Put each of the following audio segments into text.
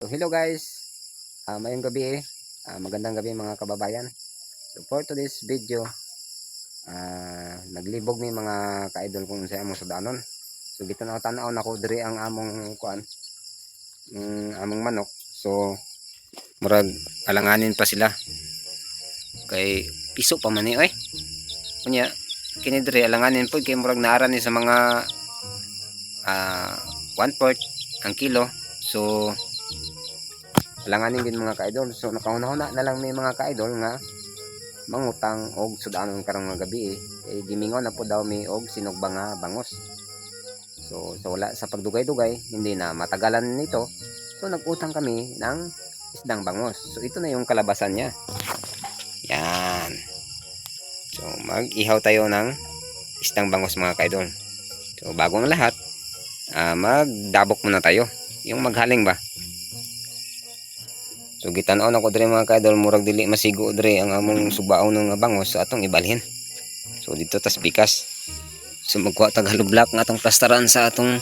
So hello guys, mayong gabi magandang gabi mga kababayan. So for today's video, naglibog mi mga ka-idol kung sa among sudanon. So gitanaw-tanaw nako diri ang among kuan, among manok. So murag alanganin pa sila kay piso pa man ni oy. Kunya kini diri alanganin pud kay murag naara ni sa mga 1/4 ang kilo. So alanganin din mga ka-idol. So nakauna-una na lang may mga ka-idol nga mangutang og sudanon karong mga gabi gimingon na po daw may og sinugba nga bangos. So wala sa pagdugay-dugay, hindi na matagalan nito. So nagutang kami ng isdang bangos. So ito na yung kalabasan niya. Yan. So mag-ihaw tayo ng isdang bangos mga ka-idol. So bago ang lahat, magdabok muna tayo. Yung maghaling ba? So gitanon ako diri mga ka-idol, murag dili masigo diri ang among subaon ng bangos sa atong ibalhin. So dito tas bikas. So magkuha tag halublak nga atong plastaran sa atong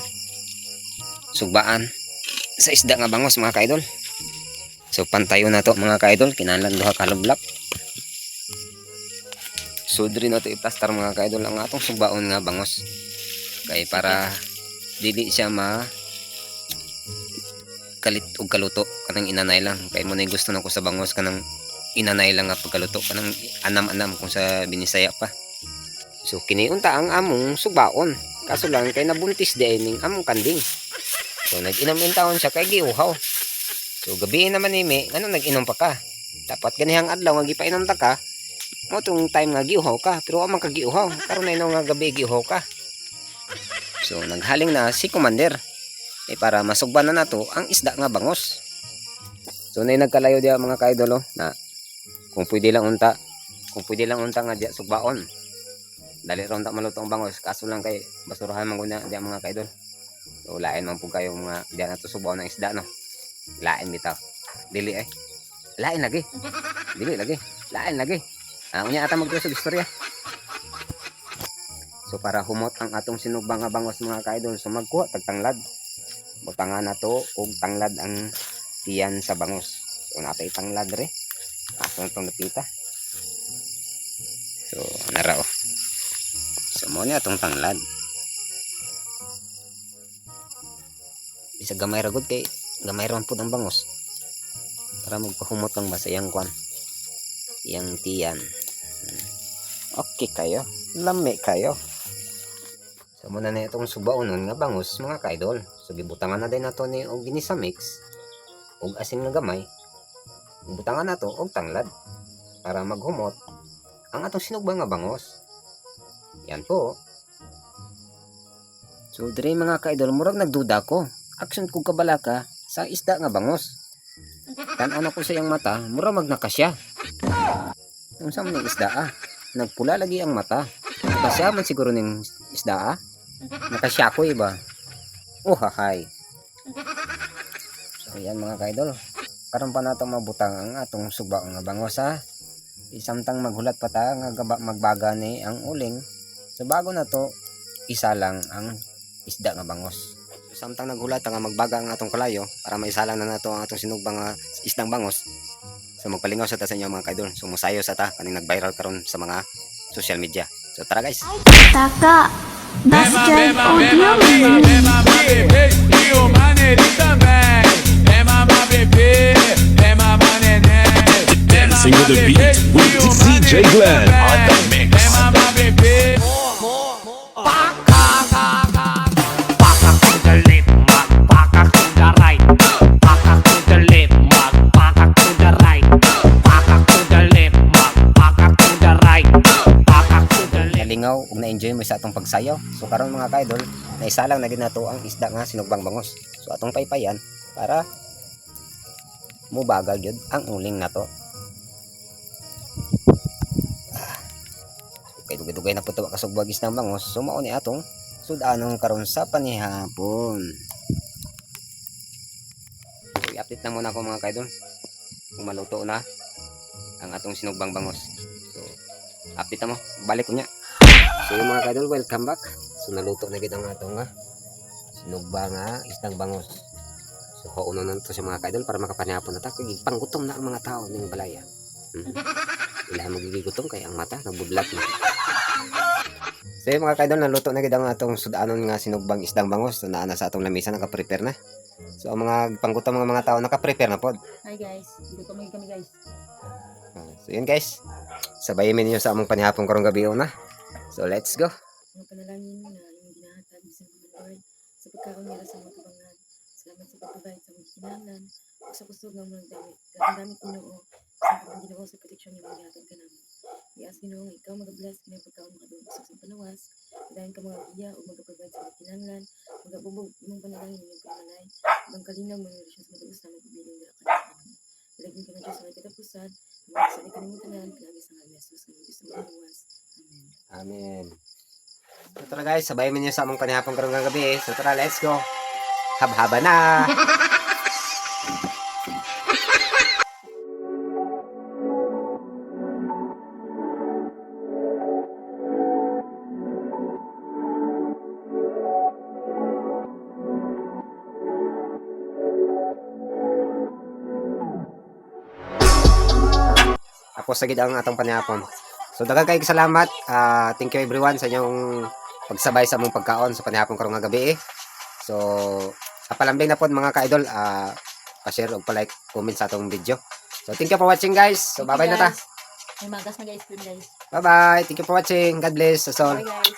sugbaan sa isda nga bangos mga ka-idol. So pantayo na to mga ka-idol, kinahanglan duha ka halublak. So diri na to iplastar mga ka-idol ang atong subaon nga bangos. Kay para dili siya kalit og kaluto kanang inanay lang, kay mo na gusto nako sa bangos kanang inanay lang nga pagkaluto kanang anam-anam kung sa Binisaya pa. So kini unta ang among subaon, kaso lang kay nabuntis di ning among kanding. So nag-inom in taon siya kay giuhaw. So gabi naman nimi ngano nag-inom pa ka, dapat ganihang adlaw nga gipainom ta ka mo tong time nga giuhaw ka, pero amang ka giuhaw karon na nga gabi giuhaw ka. So naghaling na si Commander para masugban na nato ang isda nga bangos. So nay nagkalayo diya mga ka-idol na kung pwede lang unta nga diya sugbaon. Dali ra unta maluto ang bangos, kaso lang kay basurahan man guna diya mga ka-idol. So lain man pud kayo mga diya nato sugbaon ng isda no. Lain bitaw. Dili lain lagi. Dili lagi. Lain lagi. Unya ata magtusog istorya. So para humot ang atong sinugbang nga bangos mga ka-idol, so magkuha tag tanglad. Butangan na to og tanglad ang tiyan sa bangos. So natay tanglad re. Aso itong napita. So narao. So mo ni atong tanglad. Bisa gamay ra gud kay gamay ra pud ang bangos. Para magpahumot lang ba sa iyang kwan. Iyang tiyan. Okay kayo. Lami kayo. So muna na itong subaonon nga bangos mga ka-idol. So gibutangan na din nato ni og ginisa mix og asin nga gamay. Gibutangan nato og tanglad para maghumot ang atong sinugba nga bangos. Yan po. So dire mga ka-idol, murag nagduda ko. Action kog kabalaka sa isda nga bangos. Tan-aw na ko sa iyang mata, murag magnakasya. Unsa man ning isda nagpula lagi ang mata. Nakasya man siguro ning isda nakasyakoy ba? Oh hahay. So yan mga ka-idol, karon pa nato mabutang ang atong suba nga bangos isamtang maghulat pa ta nga magbaga ni ang uling. So bago na to isa lang ang isda nga bangos. So, samtang naghulat nga magbaga ang atong kalayo para maisalang na nato ang atong sinugba nga isdang bangos. So magpalingaw sa ta sa inyo mga ka-idol. So musayo sa ta kaning nag-viral karon sa mga social media. So tara guys. Taka Bastard Audio Dancing with the beat with DJ Glenn on the mix. Paka to the left, paka to the right. Paka to the left, paka to the right. Paka to the left, paka to the right. Paka to the left. Nalingaw ug na-enjoy mo sa atong pagsayaw. So karon mga ka-idol, naisalang na gid nato ang isda nga sinugbang bangos. So atong paypayan para mubaga gyud ang uling nato. Kay dugay-dugay na po ito kasugbag isdang bangos. So mao ni atong sudanong karon sa panihapon. So i-update na muna ako mga ka-idol kung maluto na ang atong sinugbang bangos. So update na mo, balik ko niya. So yung mga ka-idol, welcome back. So naluto na gid ang atong sinugba nga isdang bangos. So kauno na to sa mga kaidol para makapanihapon na ta kay panggutom na ang mga tao ning balaya. Ila magigigutom kay ang mata nagbudlat na. So yun, mga kaidol, naluto na gid ang atong sudanon nga sinugbang isdang bangos. So naa na sa atong lamisa naka-prepare na. So ang mga panggutom mga tao naka-prepare na pod. Hi guys, dito kami guys. So yun guys, sabayin ninyo sa among panihapon karong gabi na. So let's go. Mga panalangin na inyong ginahatag bisan pa man Lord sa pagkaon nila sa mga tubangan. Salamat sa pag-provide sa mga kinahanglan o sa kusog ng mga damit. Gamit Ginoo sa mga Ginoo sa proteksyon ng mga gihatag ka namin. I-ask Ginoo nga ikaw mag-bless kini pagkaon makadung sa panawas. Dayon ka mga giya o mag-provide sa mga kinahanglan. Magabubog imong panalangin inyong pagmalay. Ang kalinaw mga relasyon sa mga usa magbibiling dira ka sa amin. Dalagin ka na Diyos sa mga katapusan. Mga sa ikalimutan pinagi sa ngalan ni Jesus ng Diyos sa mga luwas. Amen. Amen. So tara guys, sabayin ninyo sa among panihapon karong gabi. So tara, let's go. Habhaba na. Tapos sagid ang atong panihapon. So daghang kayong salamat. Thank you everyone sa inyong pagsabay sa among pagkaon sa panihapon karong gabi. So kapalambing na pod mga ka-idol, pa-share ug pa-like, comment sa atong video. So thank you for watching guys. So bye-bye na ta. May magas na guys guys. Bye-bye. Thank you for watching. God bless us all. Bye guys.